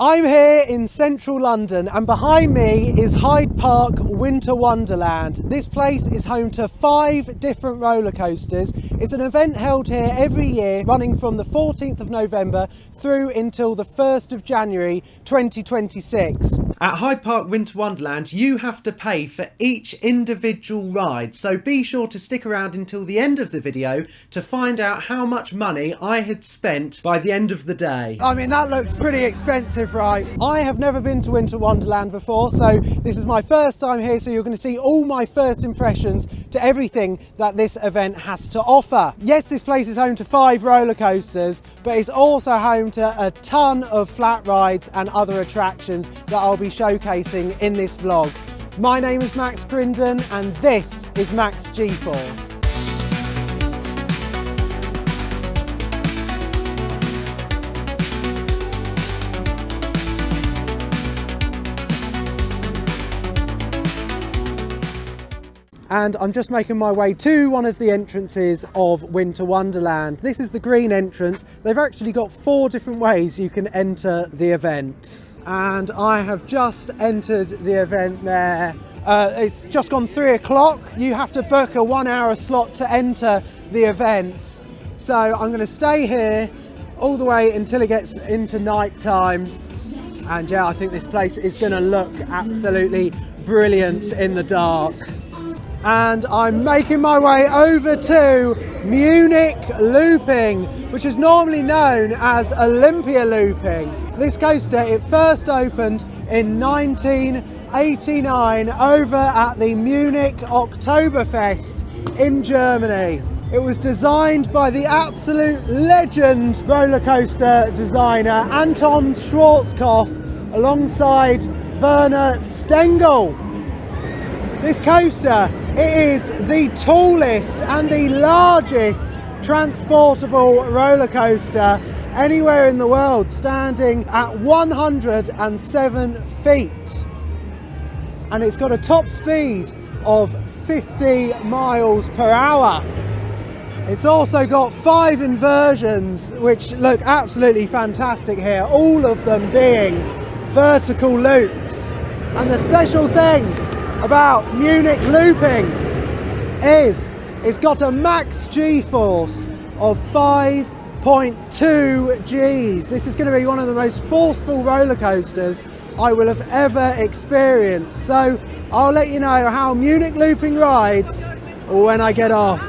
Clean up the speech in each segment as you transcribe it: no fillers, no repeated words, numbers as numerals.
I'm here in central London and behind me is Hyde Park Winter Wonderland. This place is home to 5 different roller coasters. It's an event held here every year running from the 14th of November through until the 1st of January 2026. At Hyde Park Winter Wonderland you have to pay for each individual ride, so be sure to stick around until the end of the video to find out how much money I had spent by the end of the day. I mean, that looks pretty expensive, right? I have never been to Winter Wonderland before, so this is my first time here, so you're going to see all my first impressions to everything that this event has to offer. Yes, this place is home to 5 roller coasters, but it's also home to a ton of flat rides and other attractions that I'll be showcasing in this vlog. My name is Max Crinden and this is Max G-Force. And I'm just making my way to one of the entrances of Winter Wonderland. This is the green entrance. They've actually got 4 different ways you can enter the event. And I have just entered the event there. It's just gone 3 o'clock. You have to book a 1-hour slot to enter the event. So I'm going to stay here all the way until it gets into night time. And yeah, I think this place is going to look absolutely brilliant in the dark. And I'm making my way over to Munich Looping, which is normally known as Olympia Looping. This coaster, it first opened in 1989 over at the Munich Oktoberfest in Germany. It was designed by the absolute legend roller coaster designer Anton Schwarzkopf alongside Werner Stengel. This coaster, it is the tallest and the largest transportable roller coaster anywhere in the world, standing at 107 feet. And it's got a top speed of 50 miles per hour. It's also got 5 inversions, which look absolutely fantastic here, all of them being vertical loops. And the special thing about Munich Looping is it's got a max G-force of 5.2 Gs. This is going to be one of the most forceful roller coasters I will have ever experienced. So I'll let you know how Munich Looping rides when I get off.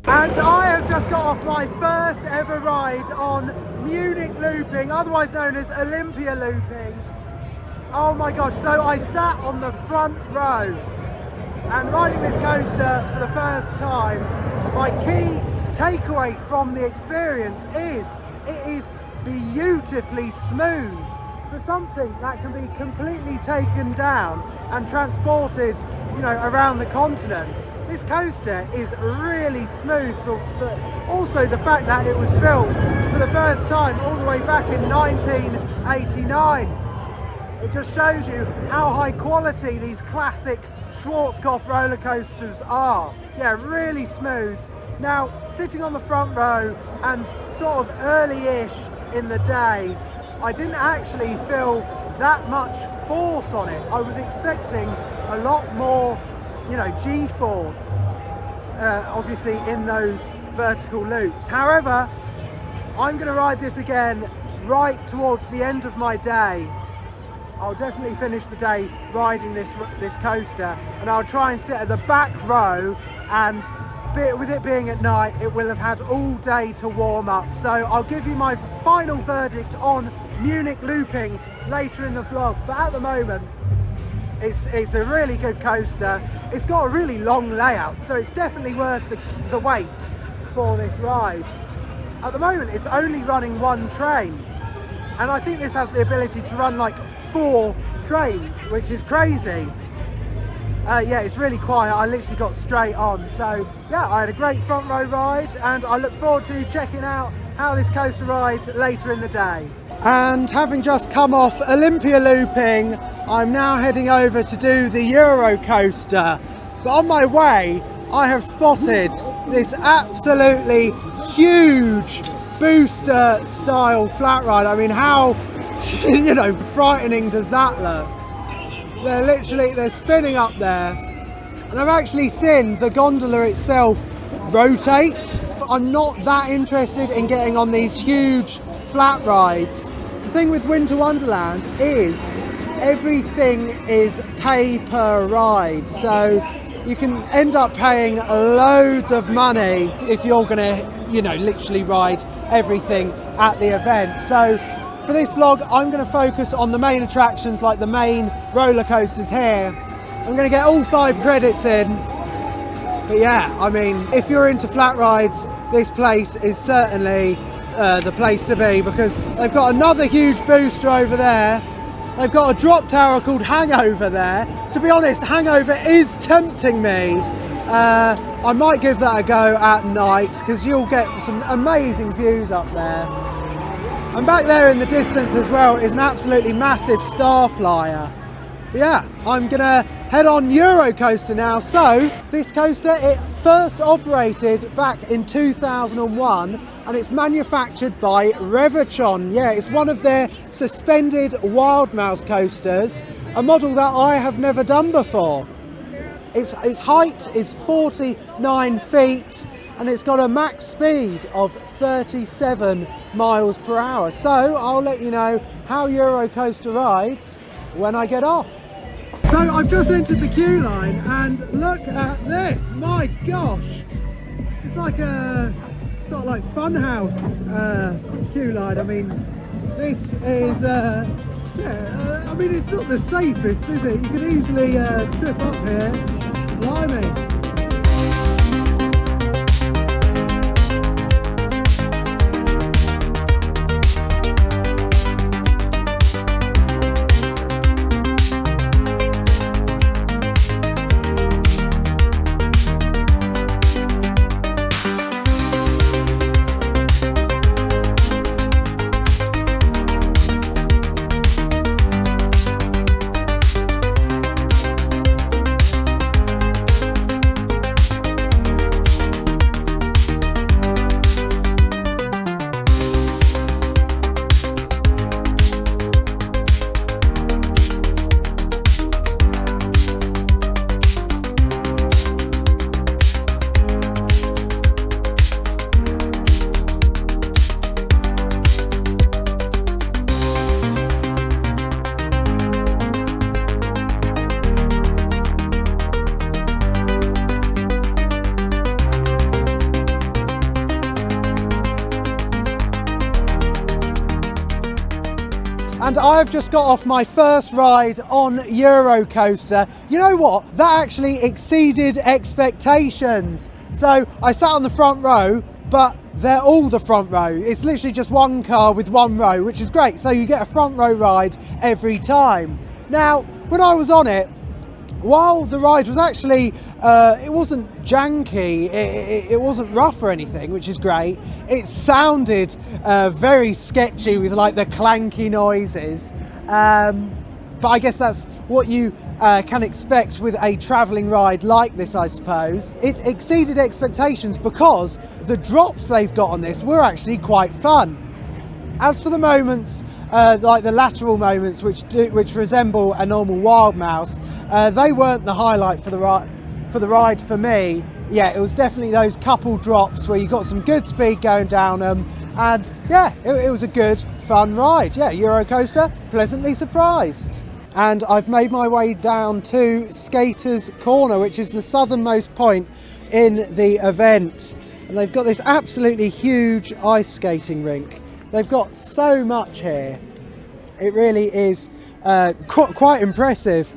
And I have just got off my first ever ride on Munich Looping, otherwise known as Olympia Looping. Oh my gosh, so I sat on the front row and riding this coaster for the first time, my key takeaway from the experience is it is beautifully smooth for something that can be completely taken down and transported, you know, around the continent. This coaster is really smooth, but also the fact that it was built for the first time all the way back in 1989. It just shows you how high quality these classic Schwarzkopf roller coasters are. Yeah, really smooth. Now, sitting on the front row and sort of early-ish in the day, I didn't actually feel that much force on it. I was expecting a lot more, you know, G-force, obviously in those vertical loops. However, I'm going to ride this again right towards the end of my day, I'll definitely finish the day riding this coaster, and I'll try and sit at the back row, and with it being at night, it will have had all day to warm up. So I'll give you my final verdict on Munich Looping later in the vlog, but at the moment it's a really good coaster. It's got a really long layout, so it's definitely worth the wait for this ride. At the moment it's only running one train, and I think this has the ability to run like 4 trains, which is crazy. Yeah, it's really quiet. I literally got straight on. So yeah, I had a great front row ride, and I look forward to checking out how this coaster rides later in the day. And having just come off Olympia Looping, I'm now heading over to do the Euro coaster. But on my way, I have spotted this absolutely huge booster style flat ride. I mean, how frightening does that look? They're spinning up there, and I've actually seen the gondola itself rotate. I'm not that interested in getting on these huge flat rides. The thing with Winter Wonderland is everything is pay per ride, so you can end up paying loads of money if you're gonna literally ride everything at the event. So for this vlog, I'm going to focus on the main attractions, like the main roller coasters here. I'm going to get all 5 credits in. But yeah, I mean, if you're into flat rides, this place is certainly the place to be, because they've got another huge booster over there. They've got a drop tower called Hangover there. To be honest, Hangover is tempting me. I might give that a go at night, because you'll get some amazing views up there. And back there in the distance as well is an absolutely massive star flyer. But yeah, I'm gonna head on Euro coaster now. So this coaster, it first operated back in 2001, and it's manufactured by Revachon. Yeah, it's one of their suspended Wild Maus coasters, a model that I have never done before. Its height is 49 feet, and it's got a max speed of 37 miles per hour. So I'll let you know how Euro coaster rides when I get off. So I've just entered the queue line, and look at this, my gosh. It's like a sort of like funhouse queue line. I mean, this is, I mean, it's not the safest, is it? You can easily trip up here. Blimey. And I've just got off my first ride on Euro coaster. You know what? That actually exceeded expectations. So I sat on the front row, but they're all the front row. It's literally just one car with one row, which is great. So you get a front row ride every time. Now, when I was on it, while the ride was actually, it wasn't janky, it wasn't rough or anything, which is great. It sounded very sketchy with like the clanky noises. But I guess that's what you can expect with a travelling ride like this, I suppose. It exceeded expectations because the drops they've got on this were actually quite fun. As for the moments, like the lateral moments, which resemble a normal Wild Maus, they weren't the highlight for the ride for me. yeah, it was definitely those couple drops where you got some good speed going down them, and yeah, it was a good, fun ride. Yeah, Euro coaster, pleasantly surprised. And I've made my way down to Skaters Corner, which is the southernmost point in the event. And they've got this absolutely huge ice skating rink. They've got so much here. It really is quite impressive.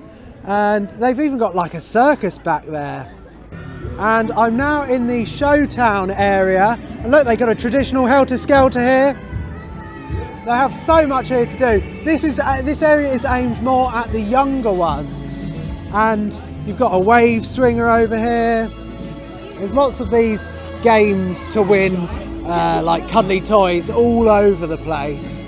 And they've even got like a circus back there. And I'm now in the Showtown area. And look, they've got a traditional helter-skelter here. They have so much here to do. This area is aimed more at the younger ones. And you've got a wave swinger over here. There's lots of these games to win, like cuddly toys all over the place.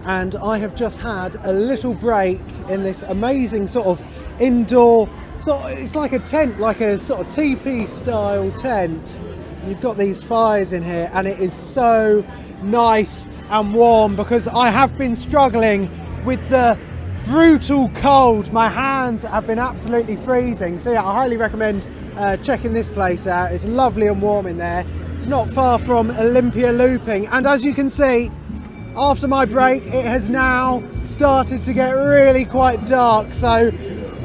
And I have just had a little break in this amazing sort of indoor, it's like a tent, like a sort of teepee style tent. You've got these fires in here and it is so nice and warm because I have been struggling with the brutal cold. My hands have been absolutely freezing. So yeah, I highly recommend checking this place out. It's lovely and warm in there. It's not far from Olympia Looping, and as you can see, after my break it has now started to get really quite dark. So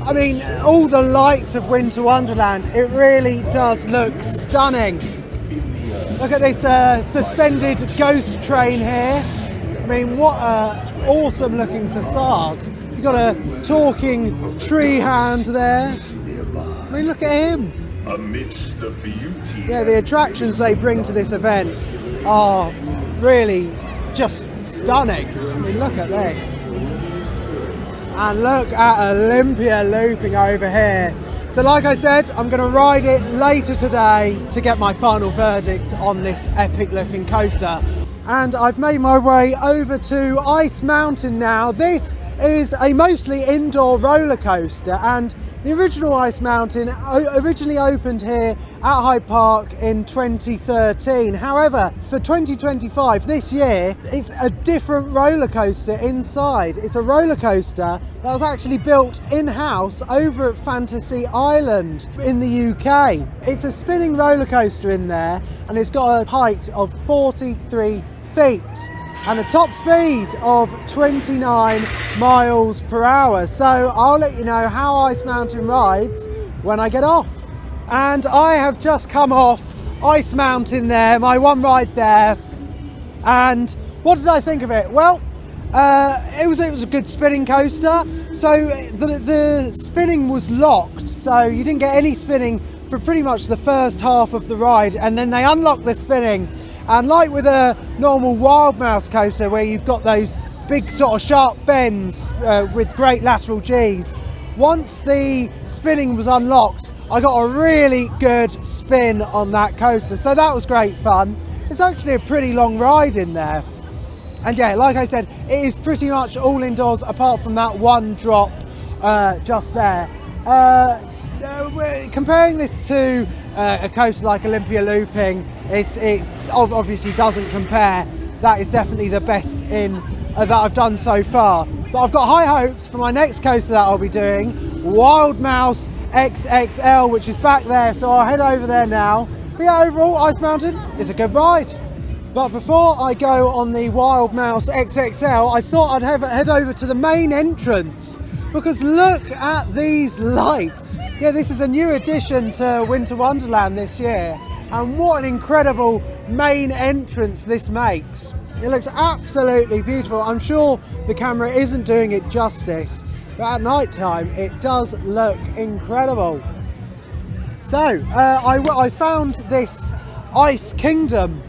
I mean, all the lights of Winter Wonderland, it really does look stunning. Look at this suspended ghost train here. I mean, what a awesome looking facade. You've got a talking tree hand there. I mean, look at him. Amidst the beauty. Yeah, the attractions they bring to this event are really just stunning. I mean, look at this. And look at Olympia Looping over here. So like I said, I'm going to ride it later today to get my final verdict on this epic looking coaster. And I've made my way over to Ice Mountain now. This is a mostly indoor roller coaster, and the original Ice Mountain originally opened here at Hyde Park in 2013. However, for 2025, this year, it's a different roller coaster inside. It's a roller coaster that was actually built in-house over at Fantasy Island in the UK. It's a spinning roller coaster in there, and it's got a height of 43 feet and a top speed of 29 miles per hour. So I'll let you know how Ice Mountain rides when I get off. And I have just come off Ice Mountain there, my one ride there. And what did I think of it? Well, it was a good spinning coaster. So the spinning was locked, so you didn't get any spinning for pretty much the first half of the ride, and then they unlocked the spinning. And like with a normal Wild Maus coaster where you've got those big sort of sharp bends with great lateral Gs, once the spinning was unlocked, I got a really good spin on that coaster. So that was great fun. It's actually a pretty long ride in there. And yeah, like I said, it is pretty much all indoors apart from that one drop just there. Comparing this to a coaster like Olympia Looping, it's obviously doesn't compare. That is definitely the best that I've done so far. But I've got high hopes for my next coaster that I'll be doing, Wild Maus XXL, which is back there. So I'll head over there now. But yeah, overall, Ice Mountain is a good ride. But before I go on the Wild Maus XXL, I thought I'd head over to the main entrance, because look at these lights. Yeah, this is a new addition to Winter Wonderland this year, and what an incredible main entrance this makes. It looks absolutely beautiful. I'm sure the camera isn't doing it justice, but at night time it does look incredible. So I found this Ice Kingdom,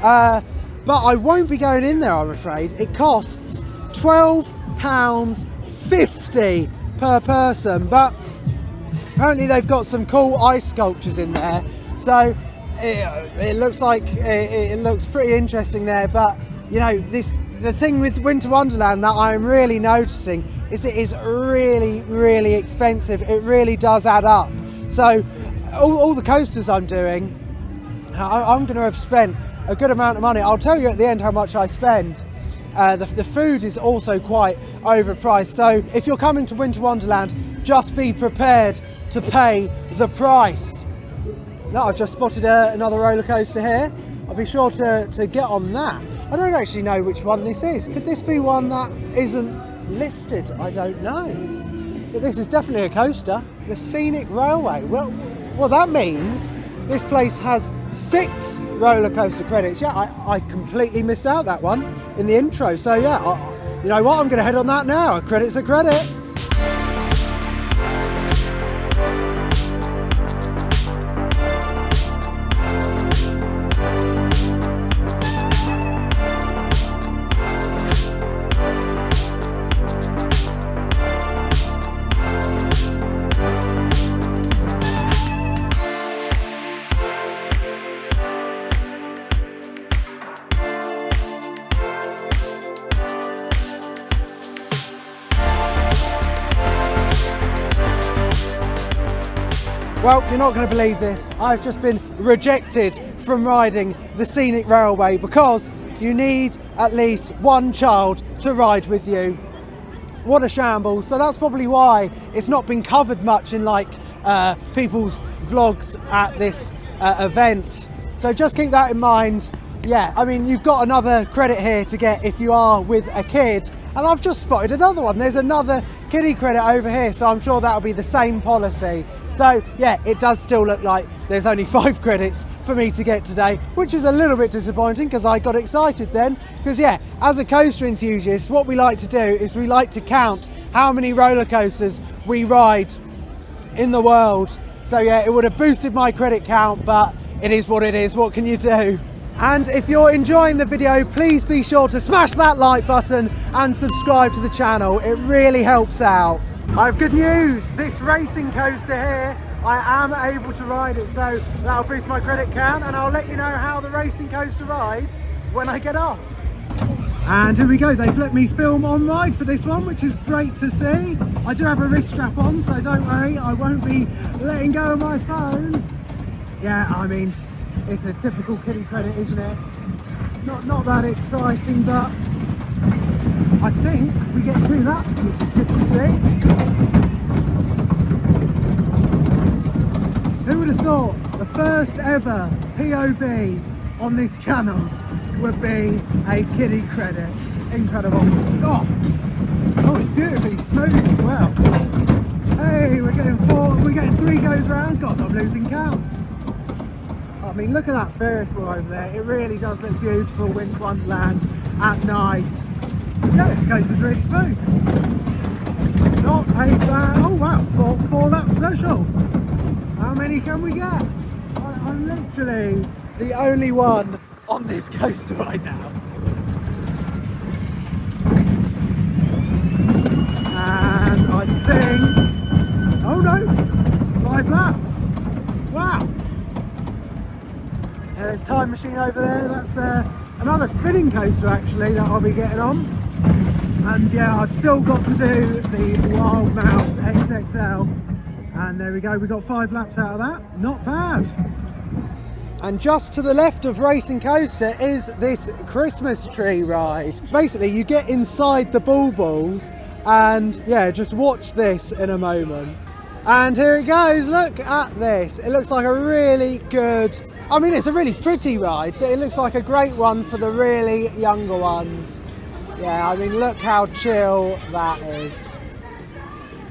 but I won't be going in there, I'm afraid. It costs £12.50 per person, but apparently they've got some cool ice sculptures in there, so it looks like it looks pretty interesting there. But you know, the thing with Winter Wonderland that I'm really noticing is it is really expensive. It really does add up. So all the coasters I'm doing, I'm going to have spent a good amount of money. I'll tell you at the end how much I spend. The food is also quite overpriced, so if you're coming to Winter Wonderland, just be prepared to pay the price. No, I've just spotted another roller coaster here. I'll be sure to get on that. I don't actually know which one this is. Could this be one that isn't listed? I don't know. But this is definitely a coaster. The Scenic Railway. Well, that means this place has 6 roller coaster credits. Yeah, I completely missed out that one in the intro. So yeah, you know what? I'm going to head on that now. A credit's a credit. Well, you're not going to believe this. I've just been rejected from riding the Scenic Railway because you need at least one child to ride with you. What a shambles. So that's probably why it's not been covered much in like people's vlogs at this event. So just keep that in mind. Yeah, I mean, you've got another credit here to get if you are with a kid. And I've just spotted another one. There's another kiddie credit over here, so I'm sure that'll be the same policy. So yeah, it does still look like there's only 5 credits for me to get today, which is a little bit disappointing because I got excited then. Because yeah, as a coaster enthusiast, what we like to do is we like to count how many roller coasters we ride in the world. So yeah, it would have boosted my credit count, but it is what it is. What can you do? And if you're enjoying the video, please be sure to smash that like button and subscribe to the channel. It really helps out. I have good news. This racing coaster here, I am able to ride it, so that'll boost my credit count, and I'll let you know how the racing coaster rides when I get off. And here we go. They've let me film on ride for this one, which is great to see. I do have a wrist strap on, so don't worry, I won't be letting go of my phone. Yeah, I mean, it's a typical kiddie credit, isn't it? Not that exciting, but I think we get 2 laps, which is good to see. Who would have thought the first ever POV on this channel would be a kiddie credit? Incredible. Oh, it's beautifully smooth as well. Hey, we're getting 3 goes round. God, I'm losing count. I mean, look at that Ferris wheel over there. It really does look beautiful, Winter Wonderland at night. Yeah, this coaster's really smooth. Not a bad. Oh wow, 4 lap special. How many can we get? I'm literally the only one on this coaster right now. And I think, oh no, 5 laps. Wow. There's Time Machine over there. That's another spinning coaster actually that I'll be getting on. And yeah, I've still got to do the Wild Maus XXL. And there we go, we got 5 laps out of that. Not bad. And just to the left of Racing Coaster is this Christmas tree ride. Basically, you get inside the baubles and yeah, just watch this in a moment. And here it goes, look at this. It looks like a really good, I mean, it's a really pretty ride, but it looks like a great one for the really younger ones. Yeah, I mean, look how chill that is.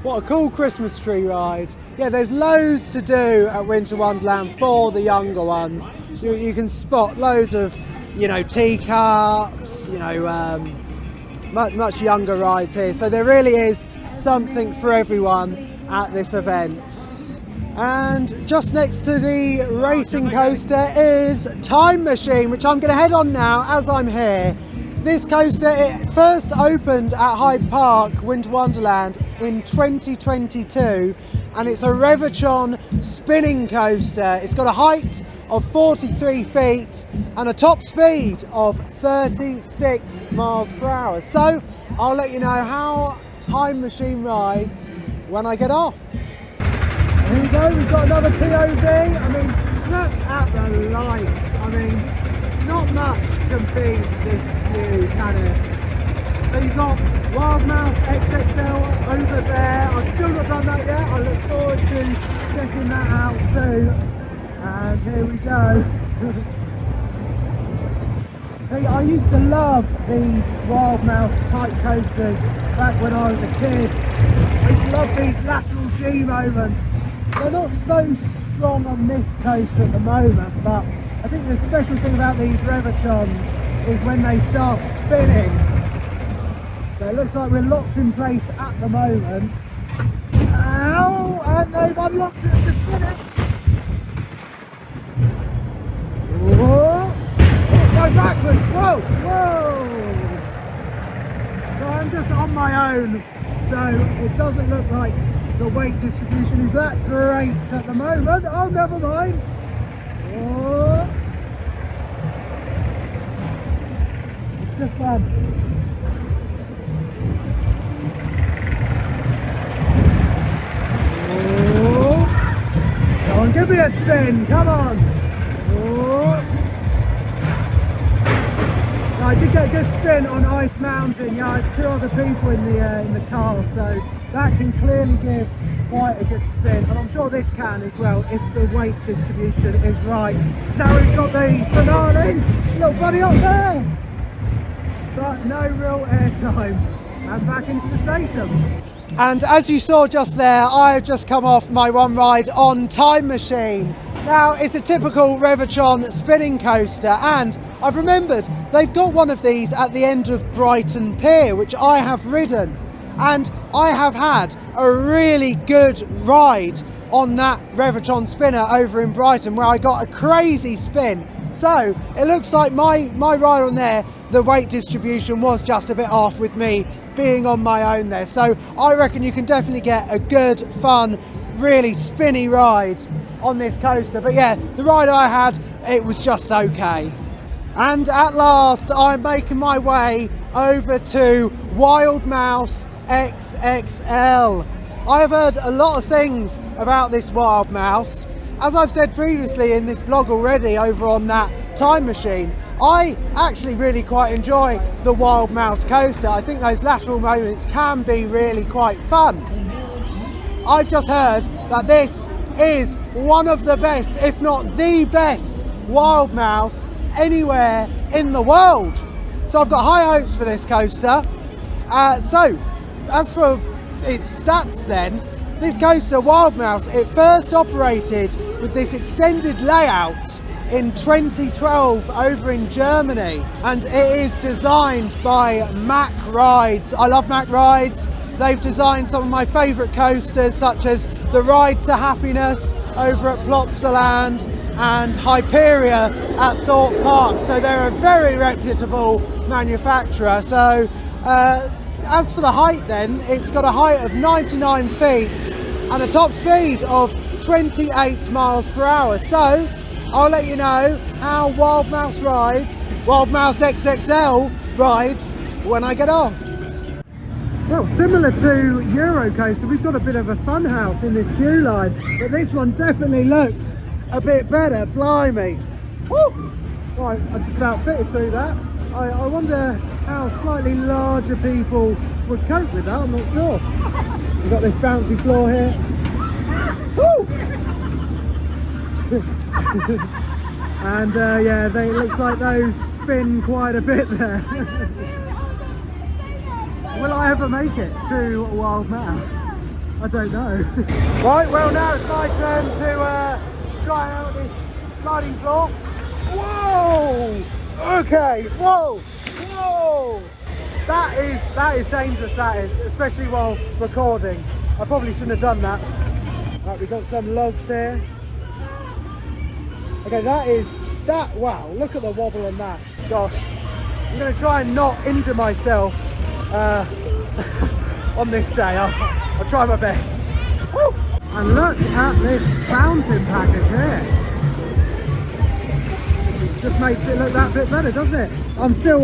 What a cool Christmas tree ride. Yeah, there's loads to do at Winter Wonderland for the younger ones. You can spot loads of, you know, teacups, you know, much younger rides here. So there really is something for everyone at this event. And just next to the racing coaster is Time Machine, which I'm going to head on now as I'm here. This coaster, it first opened at Hyde Park Winter Wonderland in 2022, and it's a Revachon spinning coaster. It's got a height of 43 feet and a top speed of 36 miles per hour. So I'll let you know how Time Machine rides when I get off. Here we go, we've got another POV. I mean, look at the lights. I mean, not much can beat this view, can it? So you've got Wild Maus XXL over there. I've still not done that yet. I look forward to checking that out soon. And here we go. See, I used to love these Wild Maus type coasters back when I was a kid. I used to love these lateral G moments. They're not so strong on this coaster at the moment, but I think the special thing about these Reverchons is when they start spinning. So it looks like we're locked in place at the moment. Ow! And they've unlocked it to spin it. Whoa! Go backwards! Whoa! Whoa! So I'm just on my own, so it doesn't look like the weight distribution is that great at the moment. Oh, never mind. Whoa! It's good fun. Whoa! Come on, give me a spin! Come on! Whoa! I did get a good spin on Ice Mountain. Yeah, I had 2 other people in the car, so that can clearly give quite a good spin, and I'm sure this can as well if the weight distribution is right. Now we've got the finale, little buddy up there, but no real airtime, and back into the station. And as you saw just there, I have just come off my one ride on Time Machine. Now, it's a typical Reverchon spinning coaster, and I've remembered they've got one of these at the end of Brighton Pier, which I have ridden, and I have had a really good ride on that Reverchon spinner over in Brighton, where I got a crazy spin. So it looks like my ride on there, the weight distribution was just a bit off with me being on my own there. So I reckon you can definitely get a good, fun, really spinny ride on this coaster. But yeah, the ride I had, it was just okay. And at last, I'm making my way over to Wild Maus XXL. I have heard a lot of things about this Wild Maus. As I've said previously in this vlog already over on that Time Machine, I actually really quite enjoy the Wild Maus coaster. I think those lateral moments can be really quite fun. I've just heard that this is one of the best, if not the best, Wild Maus anywhere in the world. So I've got high hopes for this coaster. So as for its stats then, this coaster, Wild Maus, it first operated with this extended layout in 2012 over in Germany, and it is designed by Mack Rides. I love Mack Rides. They've designed some of my favourite coasters, such as the Ride to Happiness over at Plopsaland and Hyperia at Thorpe Park. So they're a very reputable manufacturer. So as for the height then, it's got a height of 99 feet and a top speed of 28 miles per hour. So I'll let you know how Wild Maus rides, Wild Maus XXL rides, when I get off. Well, similar to Eurocoaster, we've got a bit of a fun house in this queue line, but this one definitely looked a bit better. Blimey. Woo! Right, I just about fitted through that. I wonder how slightly larger people would cope with that, I'm not sure. We've got this bouncy floor here. Woo! And yeah, it looks like those spin quite a bit there. Will I ever make it to Wild Maus? I don't know. Right, well now it's my turn to try out this sliding floor. Whoa! Okay, whoa! Whoa! That is dangerous, that is, especially while recording. I probably shouldn't have done that. Right, we've got some logs here. Okay, wow, look at the wobble on that. Gosh, I'm going to try and not injure myself on this day. I'll try my best. Woo! And look at this fountain package here. Just makes it look that bit better, doesn't it? I'm still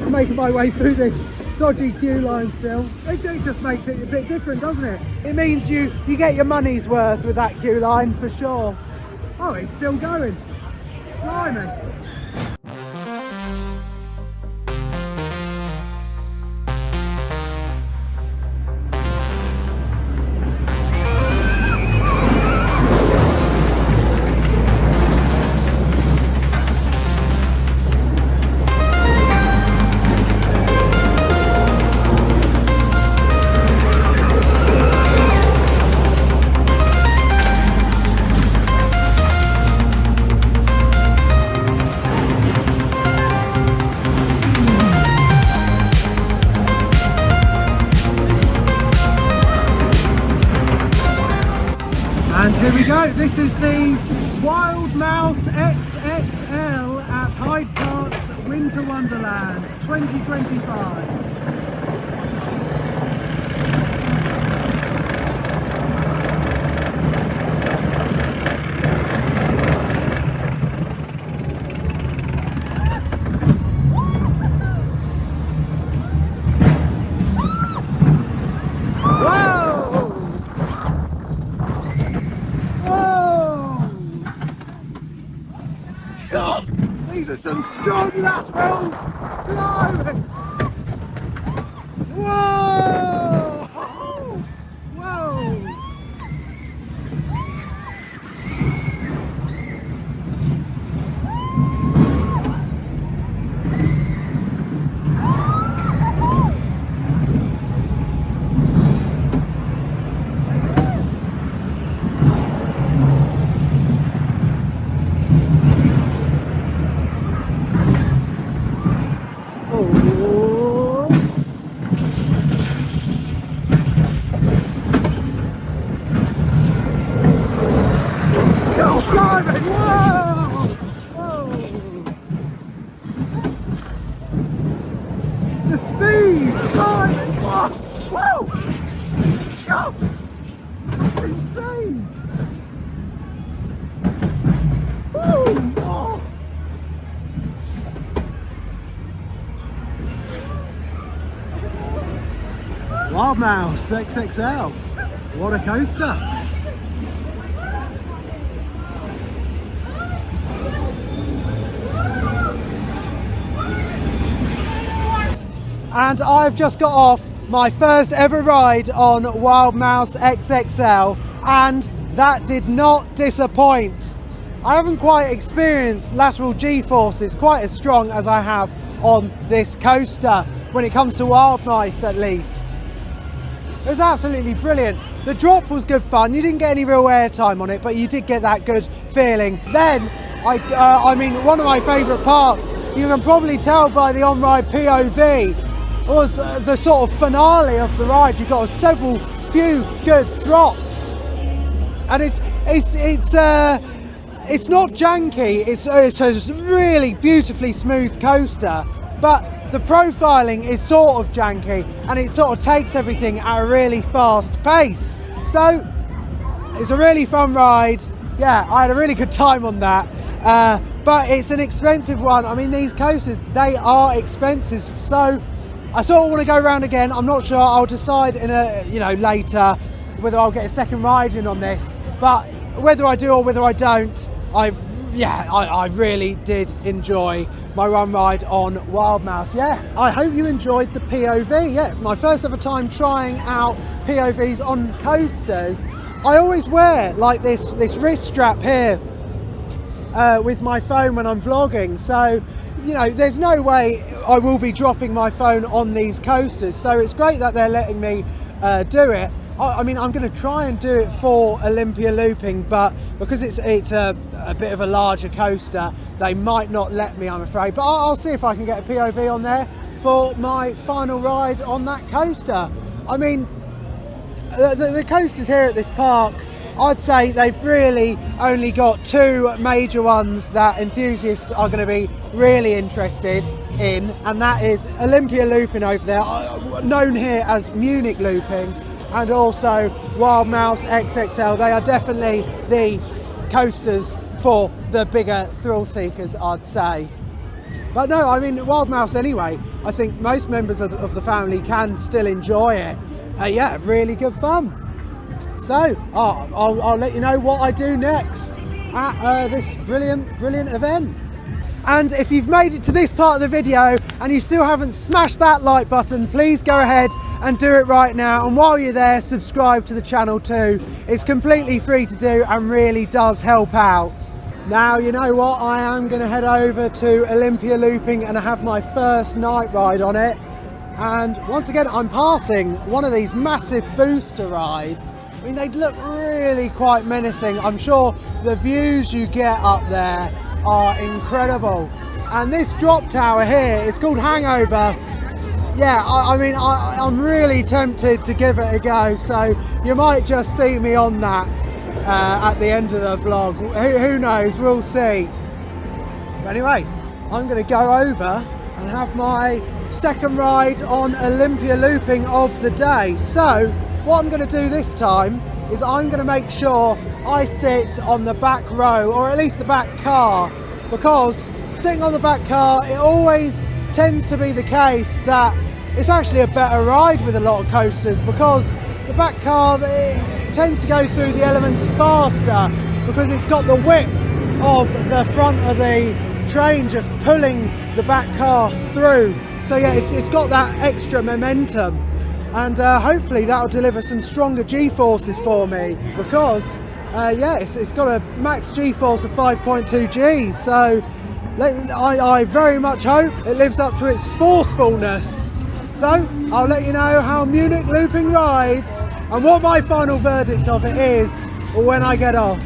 making my way through this dodgy queue line still. It just makes it a bit different, doesn't it? It means you get your money's worth with that queue line for sure. Oh, it's still going. Blimey. This is the Wild Maus XXL at Hyde Park's Winter Wonderland 2025. Oh, these are some strong laterals! Blimey! Whoa! Whoa! The speed! Climbing! Whoa! Whoa! Oh, that's insane! Woo! Oh. Wild Maus XXL. What a coaster! And I've just got off my first ever ride on Wild Maus XXL, and that did not disappoint. I haven't quite experienced lateral G-forces quite as strong as I have on this coaster, when it comes to Wild Maus at least. It was absolutely brilliant. The drop was good fun. You didn't get any real airtime on it, but you did get that good feeling. Then, I mean, one of my favourite parts, you can probably tell by the on-ride POV, was the sort of finale of the ride. You got few good drops, and it's not janky. It's a really beautifully smooth coaster, but the profiling is sort of janky, and it sort of takes everything at a really fast pace. So it's a really fun ride. Yeah, I had a really good time on that. But it's an expensive one. I mean, these coasters, they are expensive. So I sort of want to go around again. I'm not sure. I'll decide in later whether I'll get a second ride in on this. But whether I do or whether I don't, I really did enjoy my run ride on Wild Maus. Yeah, I hope you enjoyed the POV. Yeah, my first ever time trying out POVs on coasters. I always wear like this wrist strap here with my phone when I'm vlogging. So, you know, there's no way I will be dropping my phone on these coasters. So it's great that they're letting me do it. I mean, I'm going to try and do it for Olympia Looping, but because it's a bit of a larger coaster, they might not let me, I'm afraid. But I'll see if I can get a POV on there for my final ride on that coaster. I mean, the coasters here at this park, I'd say they've really only got two major ones that enthusiasts are going to be really interested in, and that is Olympia Looping over there, known here as Munich Looping, and also Wild Maus XXL. They are definitely the coasters for the bigger thrill seekers, I'd say. But no, I mean, Wild Maus anyway, I think most members of the family can still enjoy it. Yeah, really good fun. So I'll let you know what I do next at this brilliant event. And if you've made it to this part of the video and you still haven't smashed that like button, please go ahead and do it right now. And while you're there, subscribe to the channel too. It's completely free to do and really does help out. Now, you know what, I am going to head over to Olympia Looping and have my first night ride on it. And once again, I'm passing one of these massive booster rides. I mean, they look really quite menacing. I'm sure the views you get up there are incredible. And this drop tower here is called Hangover. Yeah, I mean, I'm really tempted to give it a go, so you might just see me on that. at the end of the vlog. Who knows, we'll see. But anyway, I'm going to go over and have my second ride on Olympia Looping of the day. So what I'm going to do this time is I'm going to make sure I sit on the back row, or at least the back car, because sitting on the back car, it always tends to be the case that it's actually a better ride with a lot of coasters, because the back car, it tends to go through the elements faster because it's got the whip of the front of the train just pulling the back car through. So yeah, it's got that extra momentum, and hopefully that'll deliver some stronger G-forces for me, because yeah, it's got a max G-force of 5.2 Gs, so I very much hope it lives up to its forcefulness. So I'll let you know how Munich Looping rides and what my final verdict of it is when I get off.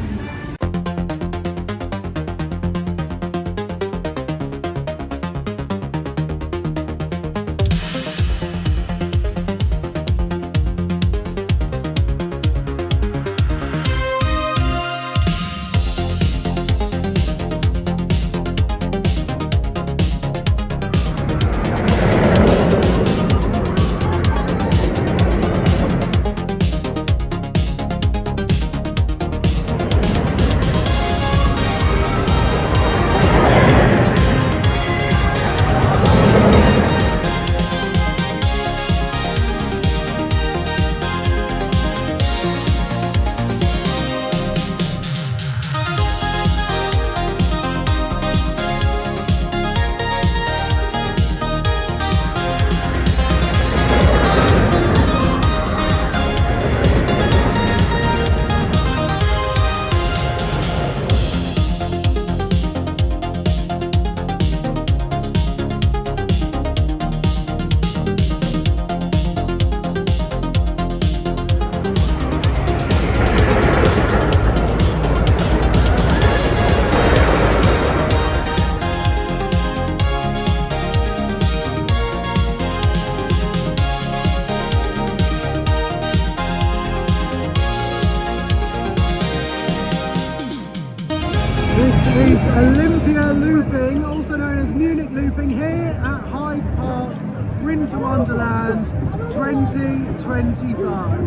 This is Olympia Looping, also known as Munich Looping, here at Hyde Park Winter Wonderland 2025.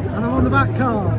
And I'm on the back car.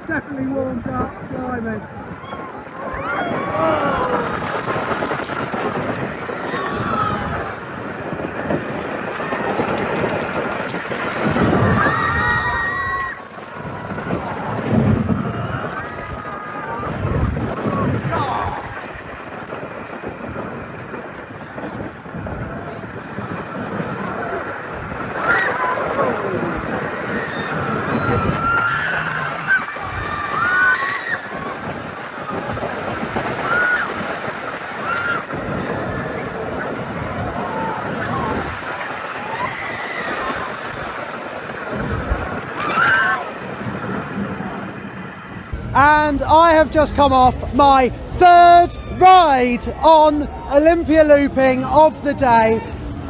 Definitely warmed up, blimey. And I have just come off my third ride on Olympia Looping of the day.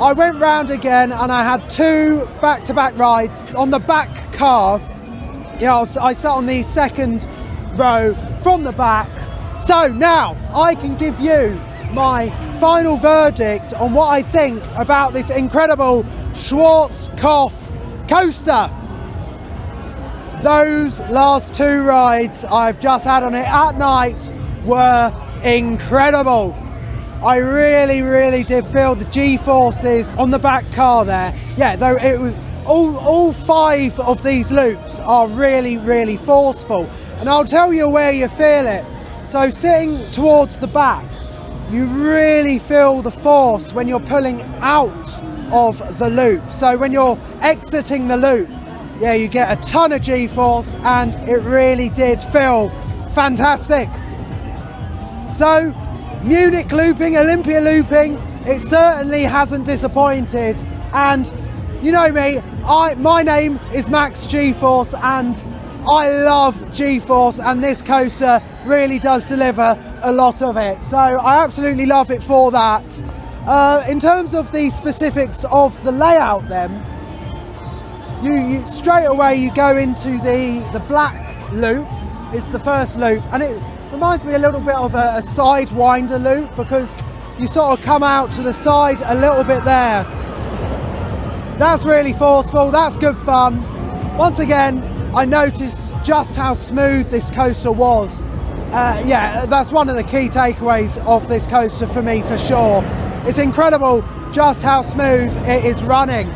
I went round again and I had two back-to-back rides on the back car. You know, I sat on the second row from the back. So now I can give you my final verdict on what I think about this incredible Schwarzkopf coaster. Those last two rides I've just had on it at night were incredible. I really did feel the G-forces on the back car there. Yeah, though it was all 5 of these loops are really forceful, and I'll tell you where you feel it. So sitting towards the back, you really feel the force when you're pulling out of the loop. So when you're exiting the loop, yeah, you get a ton of G-force, and it really did feel fantastic. So Munich Looping, Olympia Looping, it certainly hasn't disappointed. And you know me, my name is Max G-force, and I love G-force, and this coaster really does deliver a lot of it. So I absolutely love it for that. In terms of the specifics of the layout then, you straight away you go into the black loop. It's the first loop, and it reminds me a little bit of a sidewinder loop, because you sort of come out to the side a little bit there. That's really forceful, that's good fun. Once again, I noticed just how smooth this coaster was. Yeah, that's one of the key takeaways of this coaster for me, for sure. It's incredible just how smooth it is running.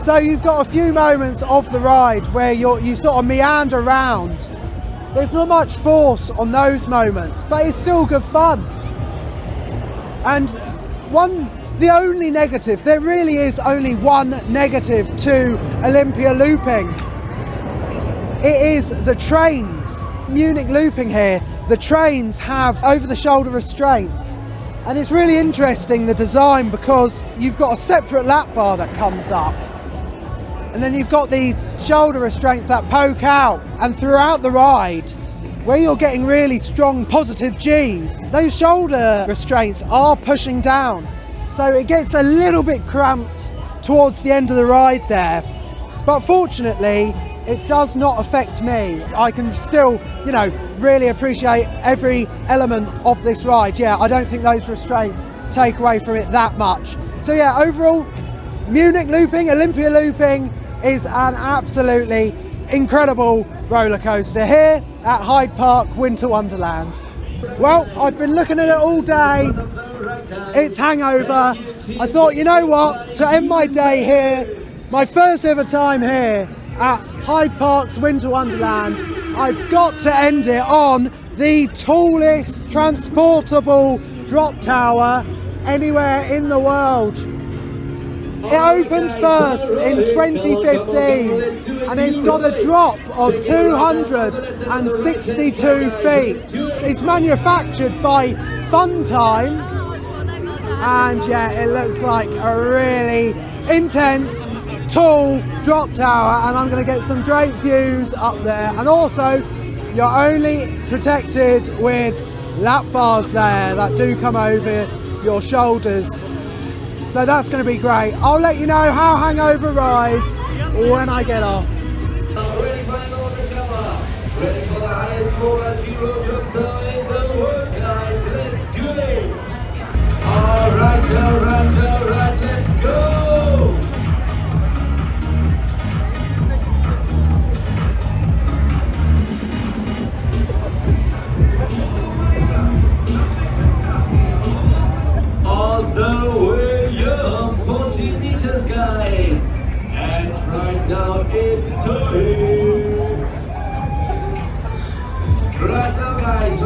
So you've got a few moments of the ride where you sort of meander around. There's not much force on those moments, but it's still good fun. And the only negative, there really is only one negative to Olympia Looping. It is the trains. Munich Looping here, the trains have over-the-shoulder restraints. And it's really interesting, the design, because you've got a separate lap bar that comes up. And then you've got these shoulder restraints that poke out, and throughout the ride, where you're getting really strong positive Gs, those shoulder restraints are pushing down. So it gets a little bit cramped towards the end of the ride there. But fortunately, it does not affect me. I can still, you know, really appreciate every element of this ride. Yeah, I don't think those restraints take away from it that much. So yeah, overall, Munich Looping, Olympia Looping is an absolutely incredible roller coaster here at Hyde Park Winter Wonderland. Well, I've been looking at it all day. It's hangover. I thought, you know what, to end my day here, my first ever time here at Hyde Park's Winter Wonderland, I've got to end it on the tallest transportable drop tower anywhere in the world. It opened first in 2015, and it's got a drop of 262 feet. It's manufactured by Funtime, and yeah, it looks like a really intense, tall drop tower, and I'm going to get some great views up there. And also, you're only protected with lap bars there that do come over your shoulders. So that's going to be great. I'll let you know how hangover rides when I get off. Ready for the highest roller G-road drop tower in the world, guys. Let's do it. Alright, let's go. All the way up 14 meters, guys. And right now it's time. Right now, guys,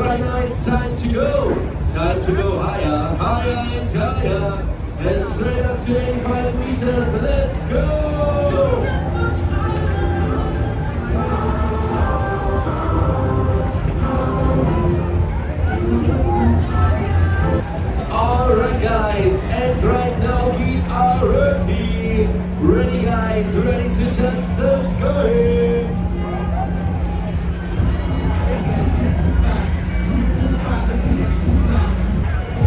it's time to go. Time to go higher, higher and higher. And straight up to 85 meters, let's go. Alright guys, and right now we are ready. Ready guys, ready to touch the sky.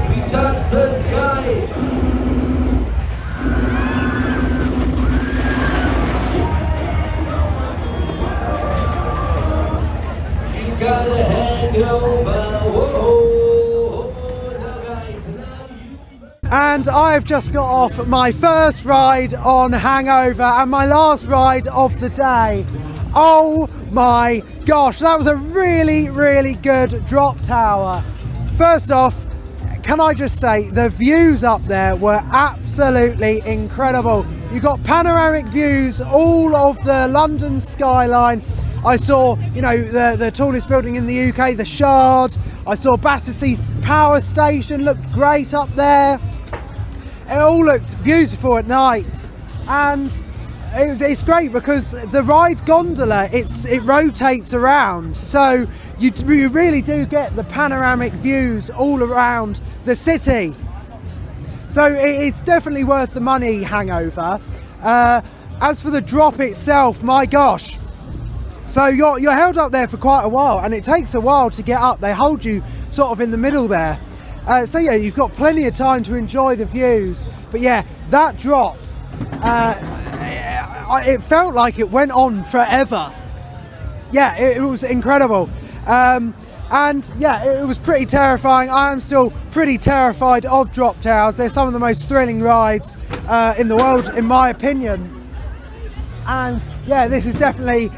We touch the sky. You got a hangover, whoa. And I've just got off my first ride on Hangover and my last ride of the day. Oh my gosh, that was a really good drop tower. First off, can I just say, the views up there were absolutely incredible. You got panoramic views all of the London skyline. I saw, you know, the tallest building in the UK, the Shard. I saw Battersea Power Station, looked great up there. It all looked beautiful at night, and it's great because the ride gondola, it rotates around, so you really do get the panoramic views all around the city. So it's definitely worth the money hangover. As for the drop itself, my gosh. So you're held up there for quite a while, and it takes a while to get up. They hold you sort of in the middle there. So yeah, you've got plenty of time to enjoy the views. But yeah, that drop, it felt like it went on forever. Yeah, it was incredible. And yeah, it was pretty terrifying. I am still pretty terrified of drop towers. They're some of the most thrilling rides in the world, in my opinion. And yeah, this is definitely,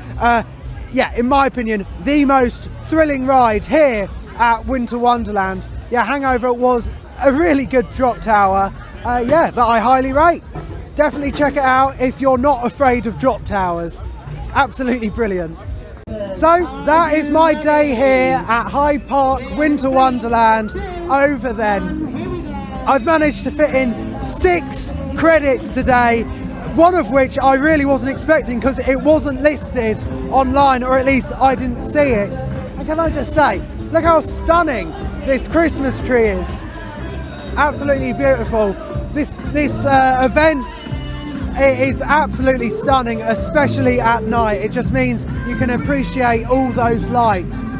yeah, in my opinion, the most thrilling ride here at Winter Wonderland. Yeah, Hangover was a really good drop tower, yeah, that I highly rate. Definitely check it out if you're not afraid of drop towers. Absolutely brilliant. So that is my day here at Hyde Park Winter Wonderland over then. I've managed to fit in 6 credits today, one of which I really wasn't expecting because it wasn't listed online, or at least I didn't see it. And can I just say, look how stunning this Christmas tree is. Absolutely beautiful. This event, it is absolutely stunning, especially at night. It just means you can appreciate all those lights.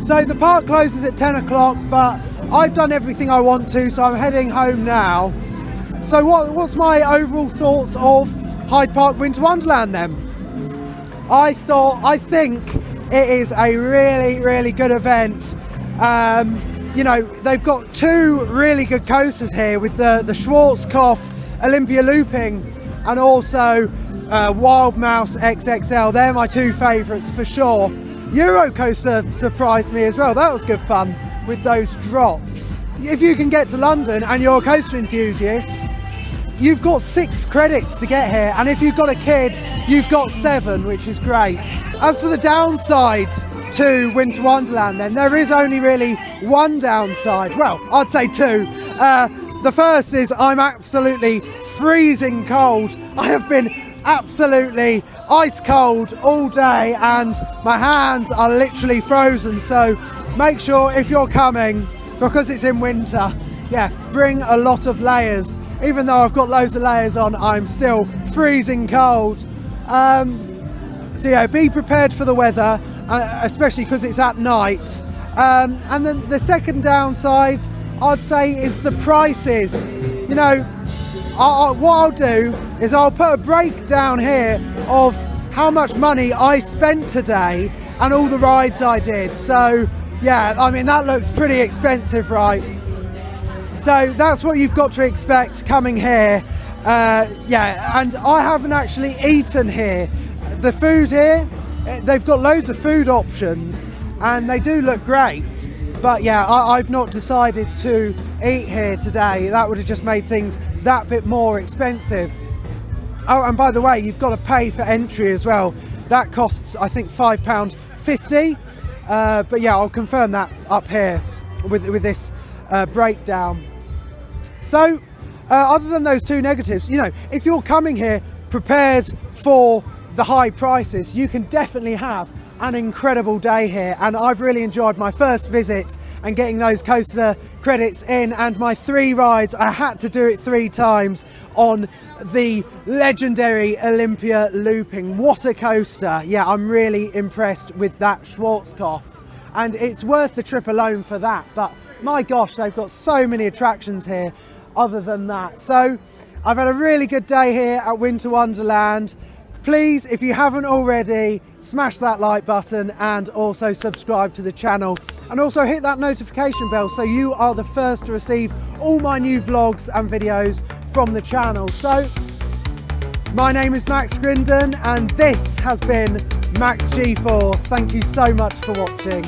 So the park closes at 10 o'clock, but I've done everything I want to, so I'm heading home now. So what's my overall thoughts of Hyde Park Winter Wonderland then? I think it is a really, really good event. You know, they've got 2 really good coasters here with the Schwarzkopf Olympia Looping and also Wild Maus XXL. They're my 2 favourites for sure. Eurocoaster surprised me as well. That was good fun with those drops. If you can get to London and you're a coaster enthusiast, you've got 6 credits to get here, and if you've got a kid, you've got 7, which is great. As for the downside to Winter Wonderland then, there is only really one downside. Well, I'd say 2. The first is I'm absolutely freezing cold. I have been absolutely ice cold all day and my hands are literally frozen, so make sure if you're coming, because it's in winter, yeah, bring a lot of layers. Even though I've got loads of layers on, I'm still freezing cold. So yeah, be prepared for the weather, especially because it's at night. And then the second downside, I'd say, is the prices. You know, what I'll do is I'll put a breakdown here of how much money I spent today and all the rides I did. So yeah, I mean, that looks pretty expensive, right? So that's what you've got to expect coming here. Yeah, and I haven't actually eaten here. The food here, they've got loads of food options and they do look great. But yeah, I've not decided to eat here today. That would have just made things that bit more expensive. Oh, and by the way, you've got to pay for entry as well. That costs, I think, £5.50. But yeah, I'll confirm that up here with this breakdown. So other than those 2 negatives, you know, if you're coming here prepared for the high prices, you can definitely have an incredible day here, and I've really enjoyed my first visit and getting those coaster credits in, and my 3 rides. I had to do it 3 times on the legendary Olympia Looping. What a coaster. Yeah, I'm really impressed with that Schwarzkopf, and it's worth the trip alone for that. But my gosh, they've got so many attractions here other than that. So I've had a really good day here at Winter Wonderland. Please, if you haven't already, smash that like button and also subscribe to the channel, and also hit that notification bell so you are the first to receive all my new vlogs and videos from the channel. So my name is Max Grindon and this has been Max G-Force. Thank you so much for watching.